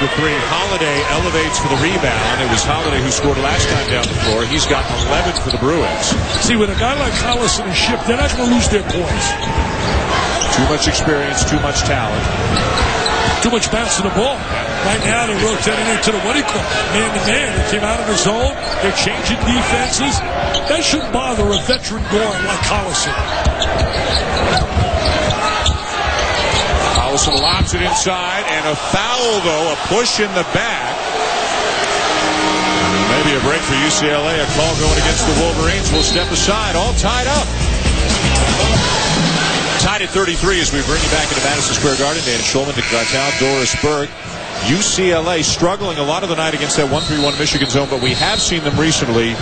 the three. Holiday elevates for the rebound. It was Holiday who scored last time down the floor. He's got 11 for the Bruins. See, with a guy like Collison and Ship, they're not going to lose their points. Too much experience, too much talent. Too much bounce to the ball. Right now, they're rotating into the man-to-man. They came out of the zone. They're changing defenses. That shouldn't bother a veteran guard like Collison. Collison lobs it inside, and a foul, though, a push in the back. Maybe a break for UCLA. A call going against the Wolverines. Will step aside. All tied up. Tied at 33 as we bring you back into Madison Square Garden. Dan Schulman, Nick Vitale, Doris Berg. UCLA struggling a lot of the night against that 1-3-1 Michigan zone, but we have seen them recently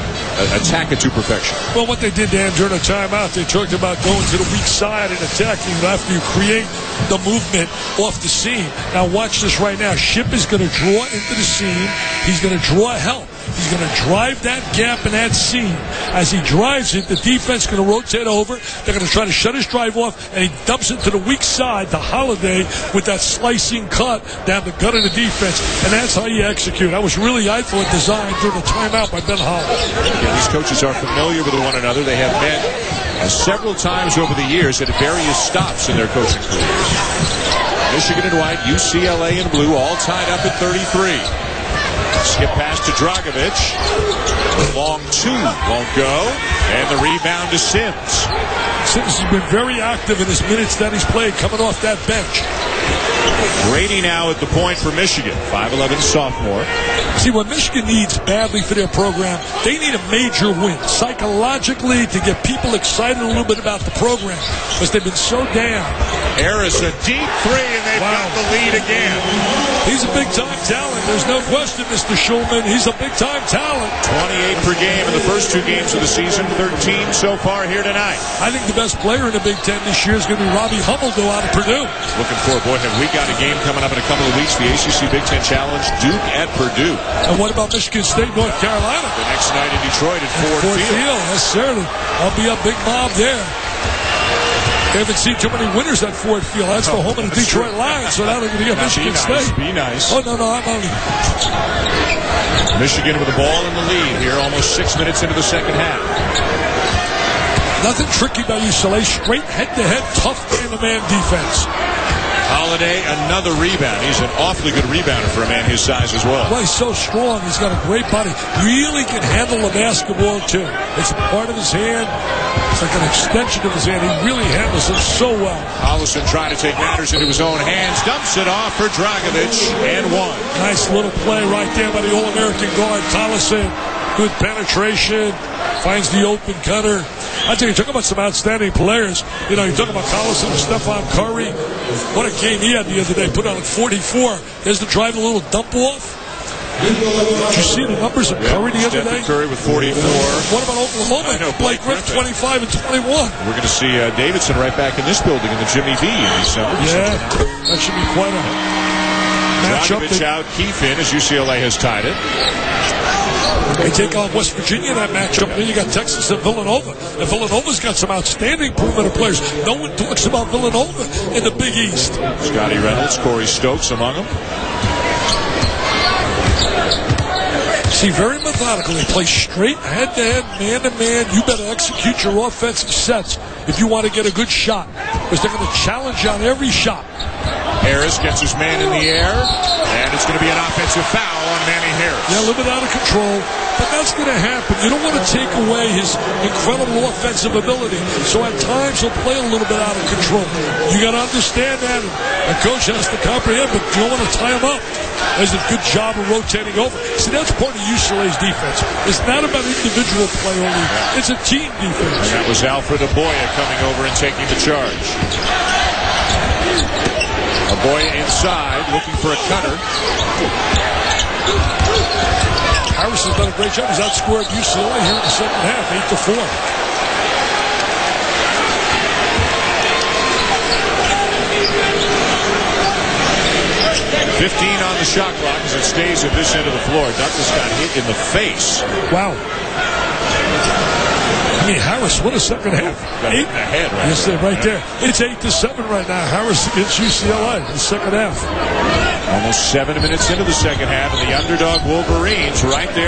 attack it to perfection. Well, what they did, Dan, during the timeout, they talked about going to the weak side and attacking after you create the movement off the seam. Now watch this right now. Ship is going to draw into the seam. He's going to draw help. He's going to drive that gap in that seam. As he drives it, the defense is going to rotate over. They're going to try to shut his drive off, and he dumps it to the weak side to Holiday with that slicing cut down the gut of the defense, and that's how you execute. That was really, I thought, designed during the timeout by Ben Holland. Yeah, these coaches are familiar with one another. They have met several times over the years at various stops in their coaching careers. Michigan in white, UCLA in blue, all tied up at 33. Skip pass to Dragovic. Long two won't go. And the rebound to Sims. Sims has been very active in his minutes that he's played coming off that bench. Grady now at the point for Michigan. 5'11" sophomore. See, what Michigan needs badly for their program, they need a major win psychologically to get people excited a little bit about the program because they've been so down. Harris, a deep three, and they've got the lead again. He's a big-time talent. There's no question, Mr. Schulman. He's a big-time talent. 28 per game in the first two games of the season, 13 so far here tonight. I think the best player in the Big Ten this year is going to be Robbie Hummel out of Purdue. Looking for, boy, have we got a game coming up in a couple of weeks, the ACC Big Ten Challenge, Duke at Purdue. And what about Michigan State, North Carolina? The next night in Detroit at Ford Field. Yes, certainly. I'll be a big mob there. They haven't seen too many winners at Ford Field. That's the home of the Detroit Lions, so now they're going to get Michigan State. Be nice. Oh, no, I'm only... Michigan with the ball in the lead here, almost 6 minutes into the second half. Nothing tricky about UCLA. Straight head-to-head, tough man-to-man defense. Holiday, another rebound. He's an awfully good rebounder for a man his size as well. Well, he's so strong. He's got a great body. Really can handle the basketball, too. It's a part of his hand. It's like an extension of his hand. He really handles it so well. Collison trying to take matters into his own hands. Dumps it off for Dragovic, and one. Nice little play right there by the All-American guard, Collison. Good penetration. Finds the open cutter. I tell you, talk about some outstanding players. You know, you talk about Collison and Stephon Curry. What a game he had the other day. Put on at 44. There's the drive, a little dump off. Did you see the numbers of Curry the other day? Curry with 44. What about Oklahoma? Blake Griffin, 25 and 21. We're going to see Davidson right back in this building in the Jimmy V in December. Yeah, that should be quite a matchup. Dragovic out, Keefe in as UCLA has tied it. They take on West Virginia in that matchup. Then you got Texas and Villanova. And Villanova's got some outstanding perimeter players. No one talks about Villanova in the Big East. Scotty Reynolds, Corey Stokes among them. See, very methodical. They play straight head-to-head, man-to-man. You better execute your offensive sets if you want to get a good shot, because they're going to challenge you on every shot. Harris gets his man in the air, and it's going to be an offensive foul on Manny Harris. Yeah, a little bit out of control, but that's going to happen. You don't want to take away his incredible offensive ability, so at times he'll play a little bit out of control. You got to understand that, and the coach has to comprehend, but you don't want to tie him up. There's a good job of rotating over. See, that's part of UCLA's defense. It's not about individual play only. It's a team defense. And that was Alfred Aboya coming over and taking the charge. Aboya inside, looking for a cutter. Harris has done a great job. He's outscored UCLA here in the second half, 8-4. 15 on the shot clock as it stays at this end of the floor. Douglas got hit in the face. Wow. I mean, Harris, what a second half. Got it in the head right Yes, there. right there. It's 8-7 right now. Harris against UCLA in the second half. Almost 7 minutes into the second half, and the underdog Wolverines right there.